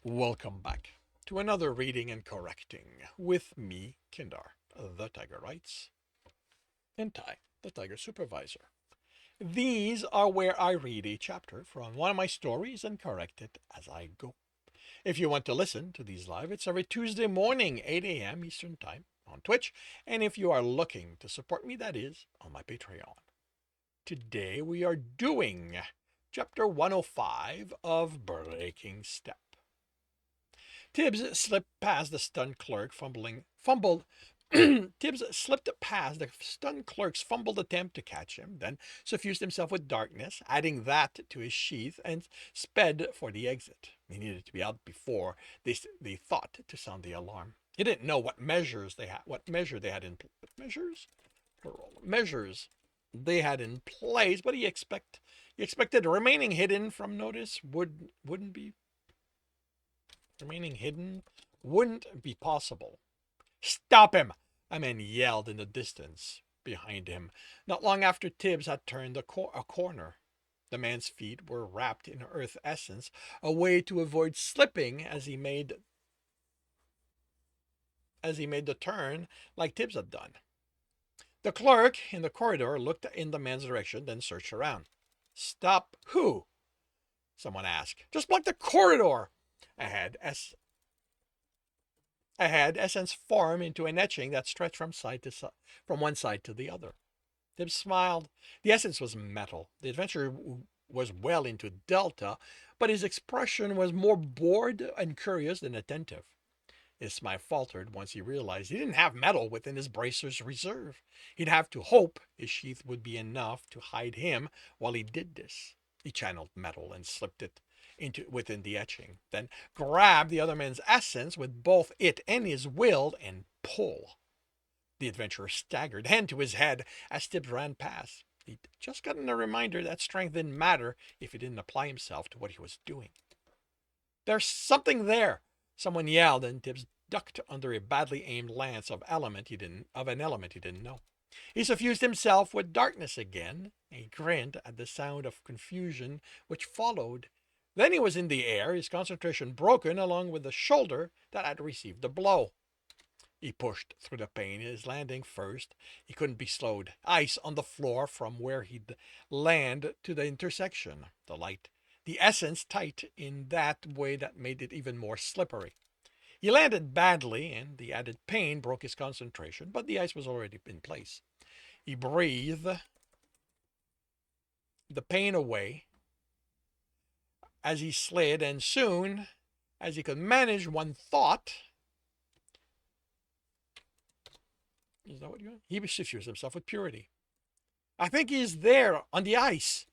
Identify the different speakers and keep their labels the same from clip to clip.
Speaker 1: Welcome back to another reading and correcting with me, Kindar, the Tiger Writes, and Ty, the Tiger Supervisor. These are where I read a chapter from one of my stories and correct it as I go. If you want to listen to these live, it's every Tuesday morning, 8 a.m. Eastern Time on Twitch, and if you are looking to support me, that is on my Patreon. Today we are doing chapter 105 of Breaking Step. Tibbs slipped past the stunned clerk, fumbled. Tibbs slipped past the stunned clerk's fumbled attempt to catch him, then suffused himself with darkness, adding that to his sheath, and sped for the exit. He needed to be out before they thought to sound the alarm. He didn't know what measures they had, what measure they had in measures, plural measures they had in place, but he expected remaining hidden from notice wouldn't be remaining hidden wouldn't be possible. Stop him! A man yelled in the distance behind him, not long after Tibbs had turned a corner. The man's feet were wrapped in earth essence, a way to avoid slipping as he made the turn like Tibbs had done. The clerk in the corridor looked in the man's direction, then searched around. Stop who? Someone asked. Just block the corridor! Ahead, essence formed into an etching that stretched from one side to the other. Tibbs smiled. The essence was metal. The adventurer was well into Delta, but his expression was more bored and curious than attentive. His smile faltered once he realized he didn't have metal within his bracer's reserve. He'd have to hope his sheath would be enough to hide him while he did this. He channeled metal and slipped it into within the etching, then grabbed the other man's essence with both it and his will and pull. The adventurer staggered, hand to his head, as Tibbs ran past. He'd just gotten a reminder that strength didn't matter if he didn't apply himself to what he was doing. There's something there! Someone yelled, and Tibbs ducked under a badly aimed lance of an element he didn't know. He suffused himself with darkness again. He grinned at the sound of confusion which followed. Then he was in the air, his concentration broken along with the shoulder that had received the blow. He pushed through the pain, his landing first. He couldn't be slowed. Ice on the floor from where he'd land to the intersection. The essence tight in that way that made it even more slippery. He landed badly, and the added pain broke his concentration, but the ice was already in place. He breathed the pain away as he slid, and soon as he could manage one thought, is that what you want? He suffused himself with purity. I think he's there on the ice.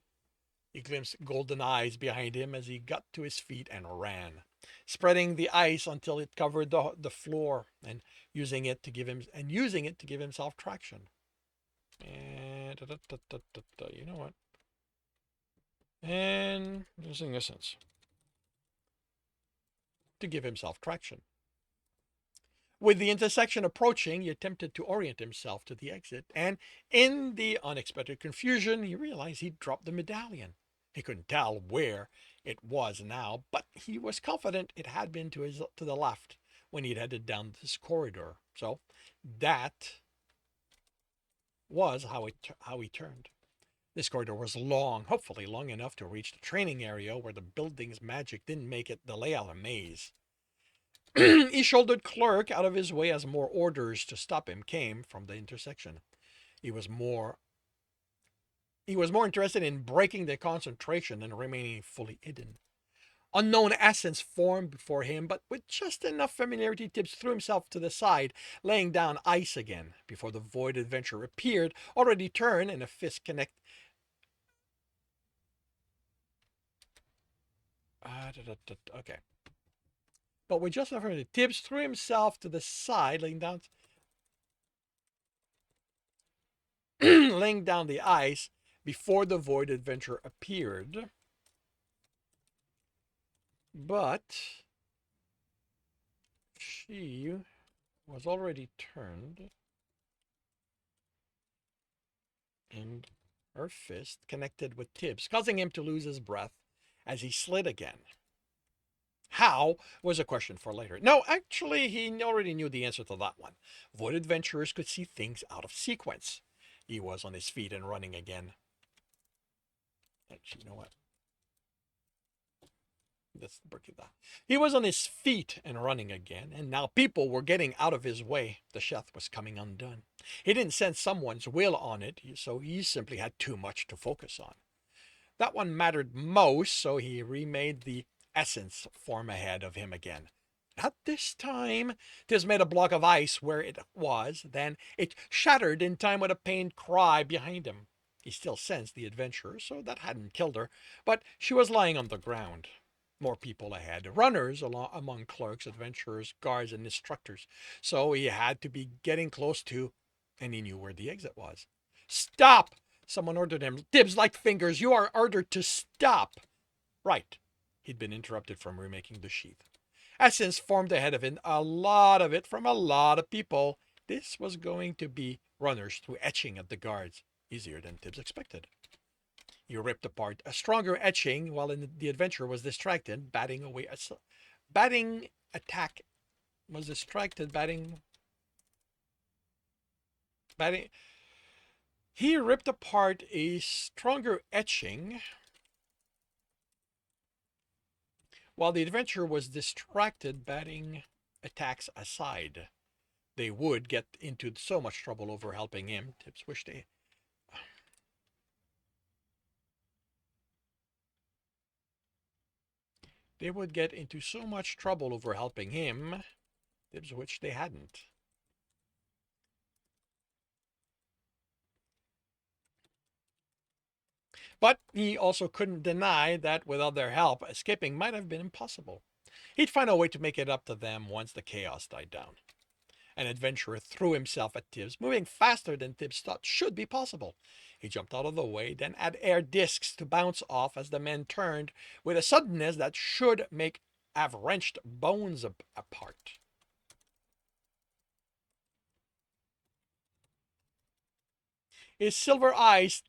Speaker 1: He glimpsed golden eyes behind him as he got to his feet and ran, spreading the ice until it covered the floor and using it to give himself traction. And you know what? And using essence to give himself traction. With the intersection approaching, he attempted to orient himself to the exit, and in the unexpected confusion, he realized he'd dropped the medallion. He couldn't tell where it was now, but he was confident it had been to the left when he'd headed down this corridor. So that was how he turned. This corridor was long, hopefully long enough to reach the training area where the building's magic didn't make it the layout a maze. He shouldered clerk out of his way as more orders to stop him came from the intersection. He was more interested in breaking the concentration than remaining fully hidden. Unknown essence formed before him, but with just enough familiarity, Tibbs threw himself to the side, laying down ice again. Before the void adventurer appeared, already turned, and a fist connect. Okay. But with just enough familiarity, Tibbs threw himself to the side, laying down the ice before the void adventurer appeared. But she was already turned, and her fist connected with Tibbs, causing him to lose his breath as he slid again. How was a question for later. No, actually, he already knew the answer to that one. Wood adventurers could see things out of sequence. He was on his feet and running again. Actually, you know what? Let's break it down. He was on his feet and running again, and now people were getting out of his way. The sheath was coming undone. He didn't sense someone's will on it, so he simply had too much to focus on. That one mattered most, so he remade the essence form ahead of him again. Not this time. Tibbs made a block of ice where it was, then it shattered in time with a pained cry behind him. He still sensed the adventurer, so that hadn't killed her, but she was lying on the ground. More people ahead, runners among clerks, adventurers, guards, and instructors. So he had to be getting close to, and he knew where the exit was. Stop! Someone ordered him. Tibbs, like fingers, you are ordered to stop. Right. He'd been interrupted from remaking the sheath. Essence formed ahead of him, a lot of it from a lot of people. This was going to be runners through etching at the guards. Easier than Tibbs expected. He ripped apart a stronger etching while the adventurer was distracted, batting away. Batting attack was distracted, batting. He ripped apart a stronger etching while the adventurer was distracted, batting attacks aside. They would get into so much trouble over helping him. Tibbs wished they would get into so much trouble over helping him. Tibbs wished they hadn't. But he also couldn't deny that without their help, escaping might have been impossible. He'd find a way to make it up to them once the chaos died down. An adventurer threw himself at Tibbs, moving faster than Tibbs thought should be possible. He jumped out of the way, then had air discs to bounce off as the men turned with a suddenness that should have wrenched bones apart. His silver eyes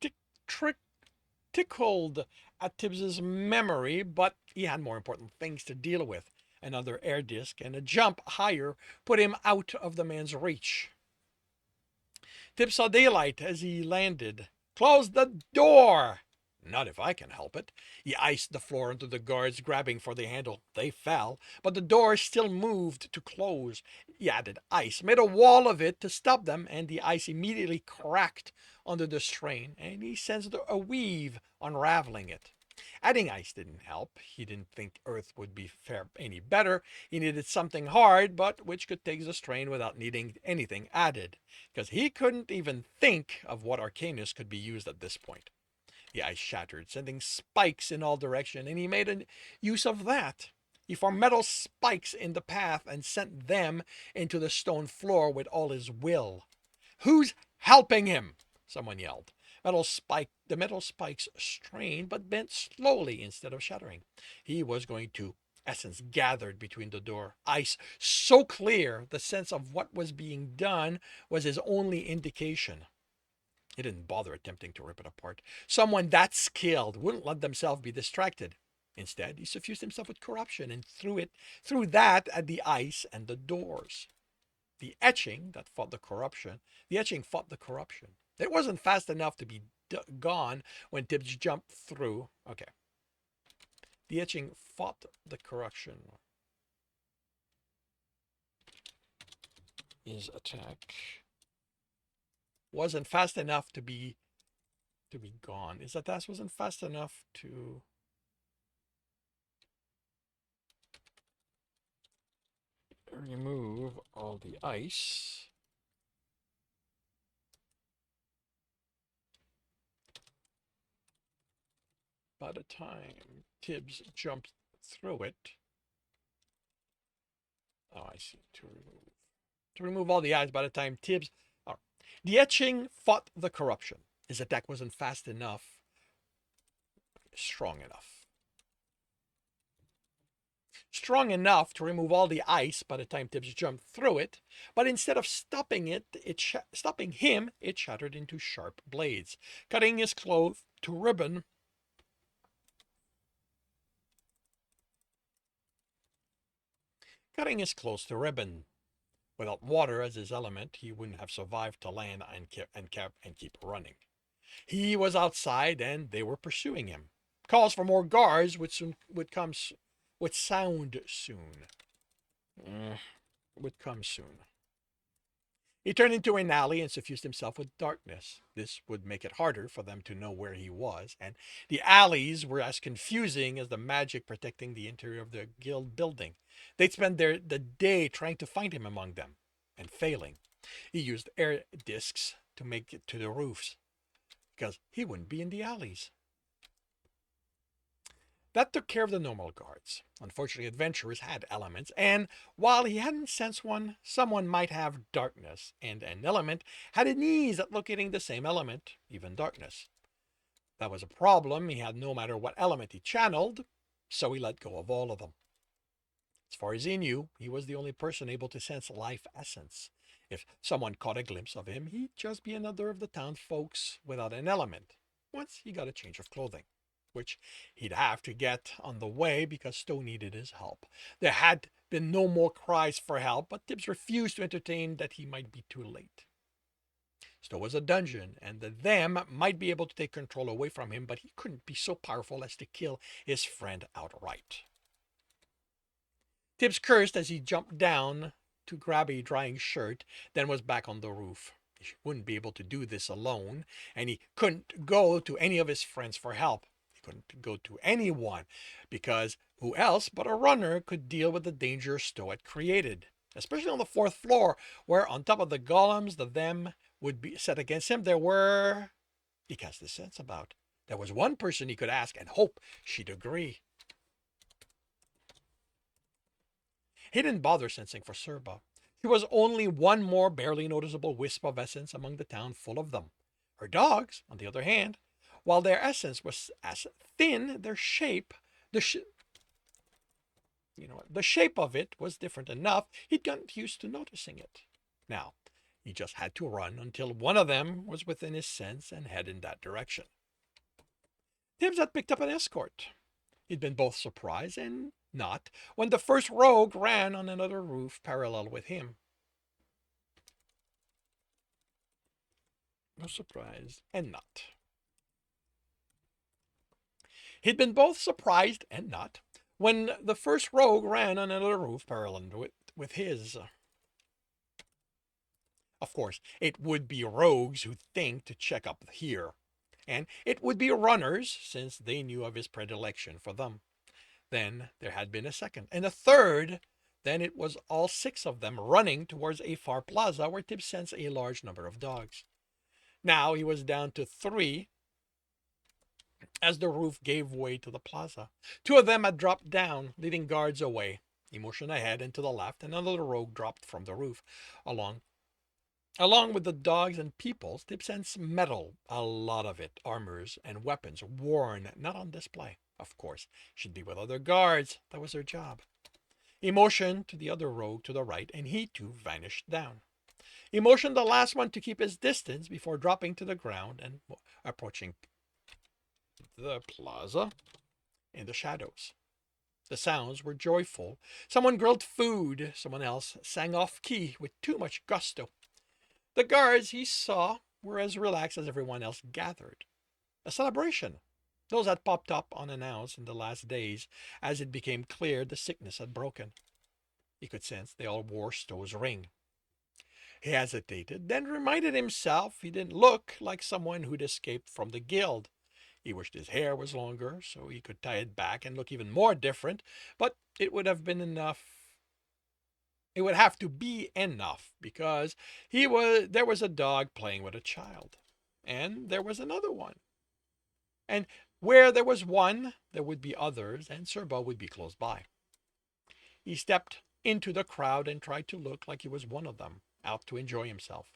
Speaker 1: tickled at Tibbs's memory, but he had more important things to deal with. Another air disc and a jump higher put him out of the man's reach. Tibbs saw daylight as he landed. Close the door! Not if I can help it. He iced the floor into the guards, grabbing for the handle. They fell, but the door still moved to close. He added ice, made a wall of it to stop them, and the ice immediately cracked under the strain, and he sensed a weave unraveling it. Adding ice didn't help. He didn't think Earth would be any better. He needed something hard, but which could take the strain without needing anything added, because he couldn't even think of what Arcanus could be used at this point. The ice shattered, sending spikes in all directions, and he made use of that. He formed metal spikes in the path and sent them into the stone floor with all his will. Who's helping him? Someone yelled. The metal spikes strained but bent slowly instead of shattering. He was going to. Essence gathered between the door. Ice so clear, the sense of what was being done was his only indication. He didn't bother attempting to rip it apart. Someone that skilled wouldn't let themselves be distracted. Instead, he suffused himself with corruption and threw that at the ice and the doors. The etching fought the corruption. It wasn't fast enough to be gone when Tibbs jumped through. Okay. The etching fought the corruption. His attack wasn't fast enough to be gone. His attack wasn't fast enough to remove all the ice. By the time Tibbs jumped through it, oh, I see. To remove all the ice. By the time Tibbs, the etching fought the corruption. His attack wasn't fast enough, strong enough to remove all the ice by the time Tibbs jumped through it, but instead of stopping him, it shattered into sharp blades, cutting his clothes to ribbon. cutting his clothes to ribbon. Without water as his element, he wouldn't have survived to land and keep running. He was outside, and they were pursuing him. Calls for more guards would sound soon. Mm, would come soon. He turned into an alley and suffused himself with darkness. This would make it harder for them to know where he was, and the alleys were as confusing as the magic protecting the interior of the guild building. They'd spend the day trying to find him among them, and failing. He used air discs to make it to the roofs, because he wouldn't be in the alleys. That took care of the normal guards. Unfortunately, adventurers had elements, and while he hadn't sensed one, someone might have darkness, and an element had an ease at locating the same element, even darkness. That was a problem he had no matter what element he channeled, so he let go of all of them. As far as he knew, he was the only person able to sense life essence. If someone caught a glimpse of him, he'd just be another of the town folks without an element, once he got a change of clothing, which he'd have to get on the way because Stowe needed his help. There had been no more cries for help, but Tibs refused to entertain that he might be too late. Stowe was a dungeon, and the them might be able to take control away from him, but he couldn't be so powerful as to kill his friend outright. Tibs cursed as he jumped down to grab a drying shirt, then was back on the roof. He wouldn't be able to do this alone, and he couldn't go to any of his friends for help. He couldn't go to anyone, because who else but a runner could deal with the danger Stowe had created, especially on the fourth floor, where on top of the golems the them would be set against him. He cast his sense about. There was one person he could ask and hope she'd agree. He didn't bother sensing for Serba. She was only one more barely noticeable wisp of essence among the town full of them. Her dogs, on the other hand, while their essence was as thin, their shape, the shape of it was different enough. He'd gotten used to noticing it. Now, he just had to run until one of them was within his sense and head in that direction. Tibs had picked up an escort. He'd been both surprised and not when the first rogue ran on another roof parallel with him. No surprise and not. He'd been both surprised and not when the first rogue ran on another roof parallel with his. Of course, it would be rogues who think to check up here, and it would be runners since they knew of his predilection for them. Then there had been a second, and a third. Then it was all six of them running towards a far plaza where Tibs sensed a large number of dogs. Now he was down to three as the roof gave way to the plaza. Two of them had dropped down, leading guards away. He motioned ahead and to the left, and another rogue dropped from the roof. Along with the dogs and peoples, Tibs sensed metal, a lot of it, armors and weapons, worn, not on display. Of course, she'd be with other guards. That was her job. He motioned to the other rogue to the right, and he too vanished down. He motioned the last one to keep his distance before dropping to the ground and approaching the plaza in the shadows. The sounds were joyful. Someone grilled food. Someone else sang off key with too much gusto. The guards he saw were as relaxed as everyone else gathered. A celebration. Those had popped up unannounced in the last days as it became clear the sickness had broken. He could sense they all wore Stowe's ring. He hesitated, then reminded himself he didn't look like someone who'd escaped from the guild. He wished his hair was longer so he could tie it back and look even more different, but it would have been enough. It would have to be enough because there was a dog playing with a child, and there was another one. And where there was one, there would be others, and Serba would be close by. He stepped into the crowd and tried to look like he was one of them, out to enjoy himself.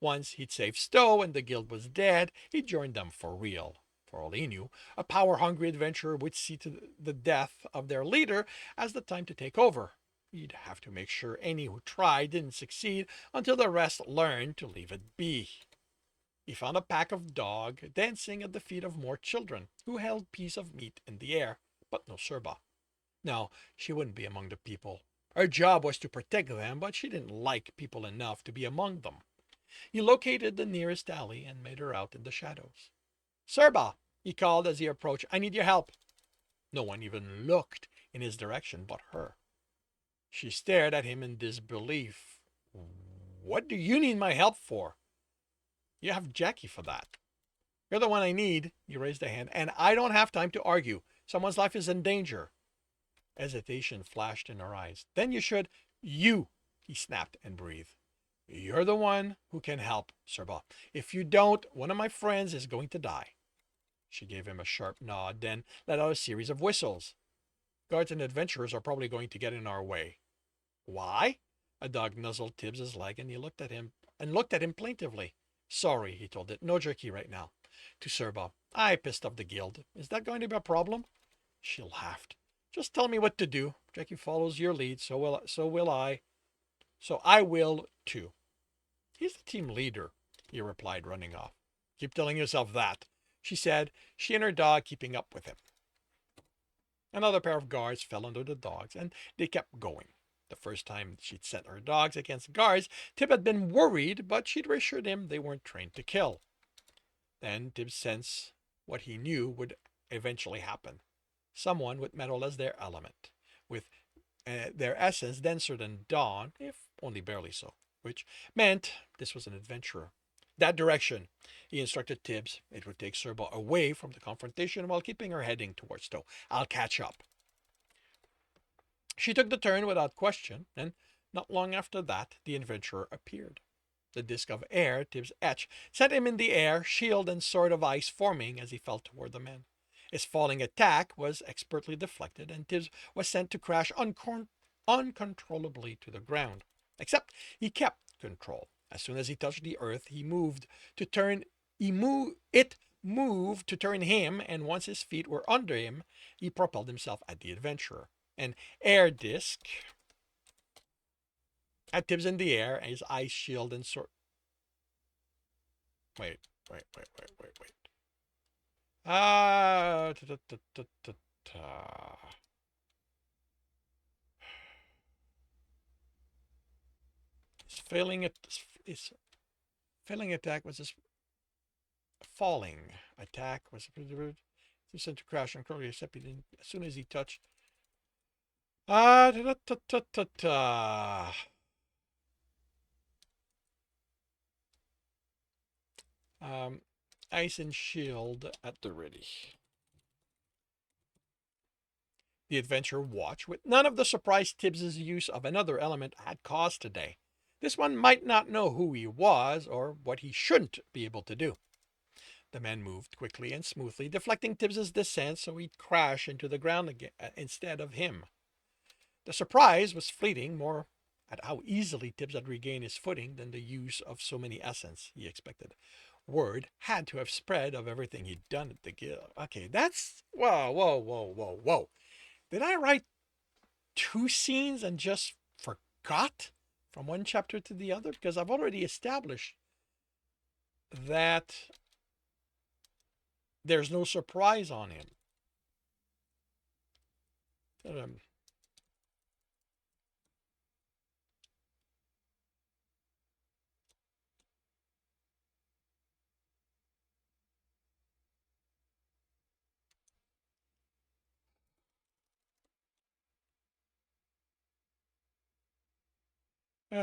Speaker 1: Once he'd saved Stowe and the guild was dead, he'd join them for real. For all he knew, a power-hungry adventurer would see to the death of their leader as the time to take over. He'd have to make sure any who tried didn't succeed until the rest learned to leave it be. He found a pack of dogs dancing at the feet of more children who held pieces of meat in the air, but no Serba. No, she wouldn't be among the people. Her job was to protect them, but she didn't like people enough to be among them. He located the nearest alley and made her out in the shadows. Serba, he called as he approached. I need your help. No one even looked in his direction but her. She stared at him in disbelief. What do you need my help for? You have Jackie for that. You're the one I need. He raised a hand. And I don't have time to argue. Someone's life is in danger. Hesitation flashed in her eyes. Then you should. You, he snapped and breathed. You're the one who can help, Serba. If you don't, one of my friends is going to die. She gave him a sharp nod, then let out a series of whistles. Guards and adventurers are probably going to get in our way. Why? A dog nuzzled Tibbs's leg, and he looked at him plaintively. Sorry, he told it. No jerky right now. To Serba. I pissed off the guild. Is that going to be a problem? She laughed. Just tell me what to do. Jackie follows your lead, so will I. So I will too. He's the team leader, he replied, running off. Keep telling yourself that, she said, she and her dog keeping up with him. Another pair of guards fell under the dogs, and they kept going. The first time she'd sent her dogs against guards, Tib had been worried, but she'd reassured him they weren't trained to kill. Then Tib sensed what he knew would eventually happen. Someone with metal as their element, with their essence denser than dawn, if only barely so, which meant this was an adventurer. That direction, he instructed Tibbs. It would take Serba away from the confrontation while keeping her heading towards Stowe. I'll catch up. She took the turn without question, and not long after that, the adventurer appeared. The disk of air Tibbs etched sent him in the air, shield and sword of ice forming as he fell toward the men. His falling attack was expertly deflected, and Tibbs was sent to crash uncontrollably to the ground. Except he kept control. As soon as he touched the earth, it moved to turn him, and once his feet were under him, he propelled himself at the adventurer. An air disc had Tibbs in the air, and his ice shield and sword. Wait. Ah, His failing attack was his falling attack was sent to crash and curl, except he didn't. As soon as he touched. Ice and shield at the ready. The adventurer watched with none of the surprise Tibbs's use of another element had caused today. This one might not know who he was or what he shouldn't be able to do. The man moved quickly and smoothly, deflecting Tibbs's descent so he'd crash into the ground again, instead of him. The surprise was fleeting, more at how easily Tibbs had regained his footing than the use of so many essence he expected. Word had to have spread of everything he'd done at the guild. Okay, that's... Whoa. Did I write 2 scenes and just forgot from one chapter to the other? Because I've already established that there's no surprise on him.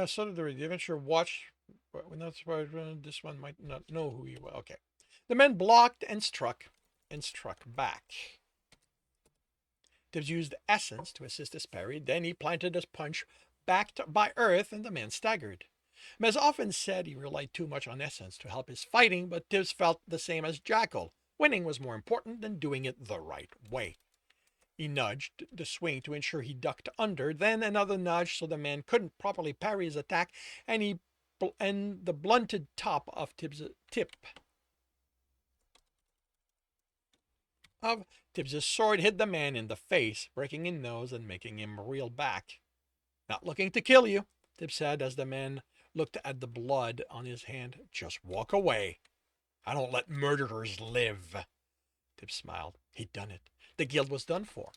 Speaker 1: So did the adventurer watch. We're not surprised. This one might not know who you are. Okay. The men blocked and struck back. Tibbs used essence to assist his parry. Then he planted his punch backed by earth, and the man staggered. Mez often said he relied too much on essence to help his fighting, but Tibbs felt the same as Jackal. Winning was more important than doing it the right way. He nudged the swing to ensure he ducked under, then another nudge so the man couldn't properly parry his attack, and the blunted top of Tibbs's sword hit the man in the face, breaking his nose and making him reel back. Not looking to kill you, Tibbs said as the man looked at the blood on his hand. Just walk away. I don't let murderers live. Tibbs smiled. He'd done it. The guild was done for.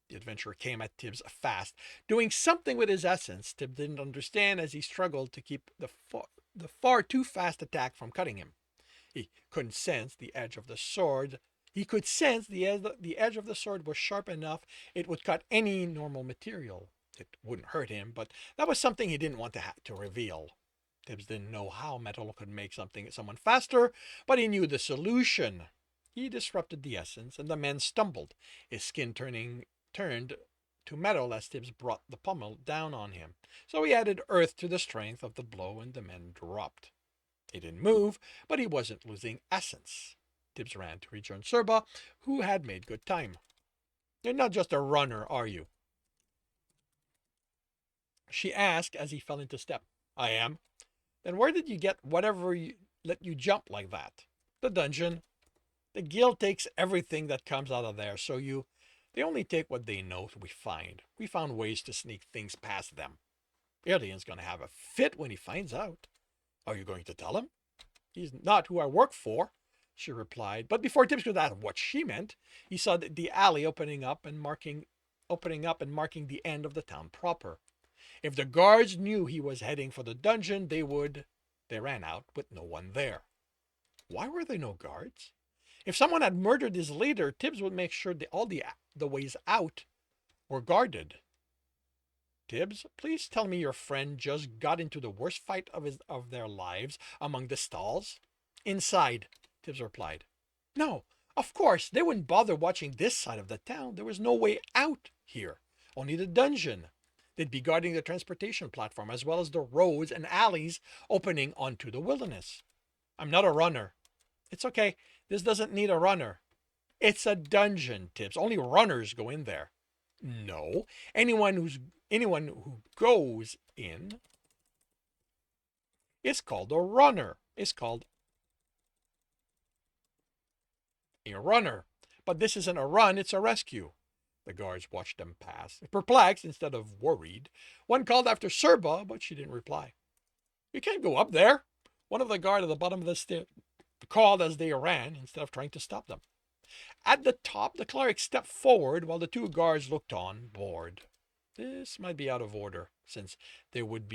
Speaker 1: The adventurer came at Tibs fast, doing something with his essence Tibs didn't understand as he struggled to keep the far too fast attack from cutting him. He couldn't sense the edge of the sword. He could sense the edge of the sword was sharp enough it would cut any normal material. It wouldn't hurt him, but that was something he didn't want to reveal. Tibbs didn't know how metal could make someone faster, but he knew the solution. He disrupted the essence, and the man stumbled, his skin turned to metal as Tibbs brought the pommel down on him. So he added earth to the strength of the blow, and the man dropped. He didn't move, but he wasn't losing essence. Tibbs ran to rejoin Serba, who had made good time. You're not just a runner, are you? She asked as he fell into step. I am. Then where did you get whatever let you jump like that? The dungeon. The guild takes everything that comes out of there, so they only take what they know we find. We found ways to sneak things past them. Alien's gonna have a fit when he finds out. Are you going to tell him? He's not who I work for, she replied. But before Tibbs could ask what she meant, he saw the alley opening up and marking the end of the town proper. If the guards knew he was heading for the dungeon, they ran out with no one there. Why were there no guards? If someone had murdered his leader, Tibbs would make sure all the ways out were guarded. Tibbs, please tell me your friend just got into the worst fight of their lives among the stalls. Inside, Tibbs replied. No, of course, they wouldn't bother watching this side of the town. There was no way out here, only the dungeon. They'd be guarding the transportation platform as well as the roads and alleys opening onto the wilderness. I'm not a runner. It's okay. This doesn't need a runner. It's a dungeon, Tibbs. Only runners go in there. No. Anyone who goes in is called a runner. It's called a runner. But this isn't a run, it's a rescue. The guards watched them pass, perplexed instead of worried. One called after Serba, but she didn't reply. You can't go up there. One of the guards at the bottom of the stairs called as they ran instead of trying to stop them. At the top, the cleric stepped forward while the two guards looked on, bored. This might be out of order, since there would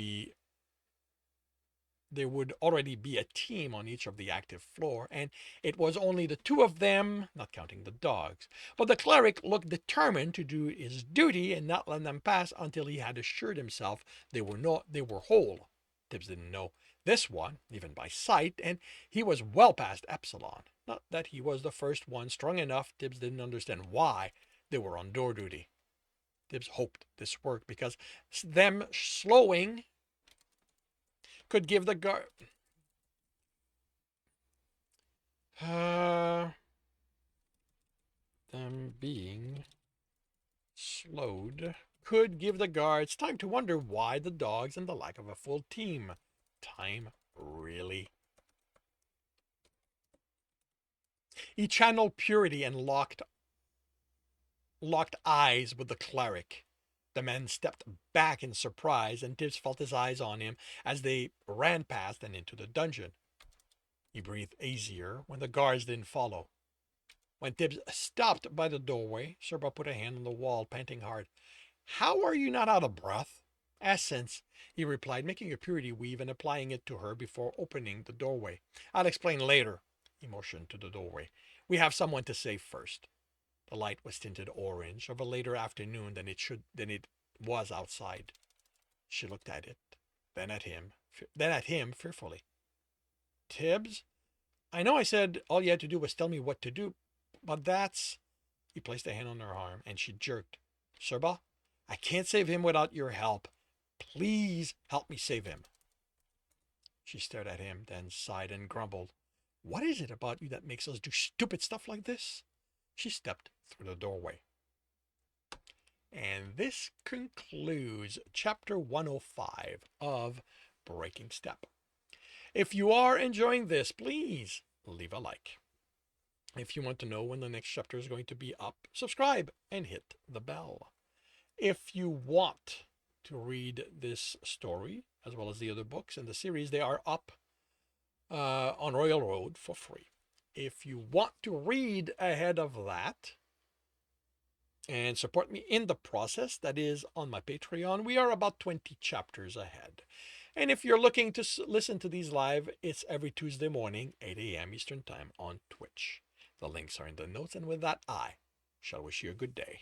Speaker 1: already be a team on each of the active floor, and it was only the two of them, not counting the dogs. But the cleric looked determined to do his duty and not let them pass until he had assured himself they were whole. Tibbs didn't know this one, even by sight, and he was well past Epsilon. Not that he was the first one strong enough, Tibbs didn't understand why they were on door duty. Tibbs hoped this worked because them slowing could give the guard them being slowed could give the guards time to wonder why the dogs and the lack of a full team. Time, really? He channeled purity and locked eyes with the cleric. The men stepped back in surprise, and Tibbs felt his eyes on him as they ran past and into the dungeon. He breathed easier when the guards didn't follow. When Tibbs stopped by the doorway, Serba put a hand on the wall, panting hard. How are you not out of breath? Essence, he replied, making a purity weave and applying it to her before opening the doorway. I'll explain later. He motioned to the doorway. We have someone to save first. The light was tinted orange of a later afternoon than it was outside. She looked at it, then at him fearfully. Tibbs, I know I said all you had to do was tell me what to do, but that's... He placed a hand on her arm, and she jerked. Serba, I can't save him without your help. Please help me save him. She stared at him, then sighed and grumbled. What is it about you that makes us do stupid stuff like this? She stepped through the doorway. And this concludes chapter 105 of Breaking Step. If you are enjoying this, please leave a like. If you want to know when the next chapter is going to be up, subscribe and hit the bell. If you want to read this story, as well as the other books in the series, they are up on Royal Road for free. If you want to read ahead of that, and support me in the process. That is on my Patreon. We are about 20 chapters ahead. And if you're looking to listen to these live, it's every Tuesday morning, 8 a.m. Eastern Time on Twitch. The links are in the notes. And with that, I shall wish you a good day.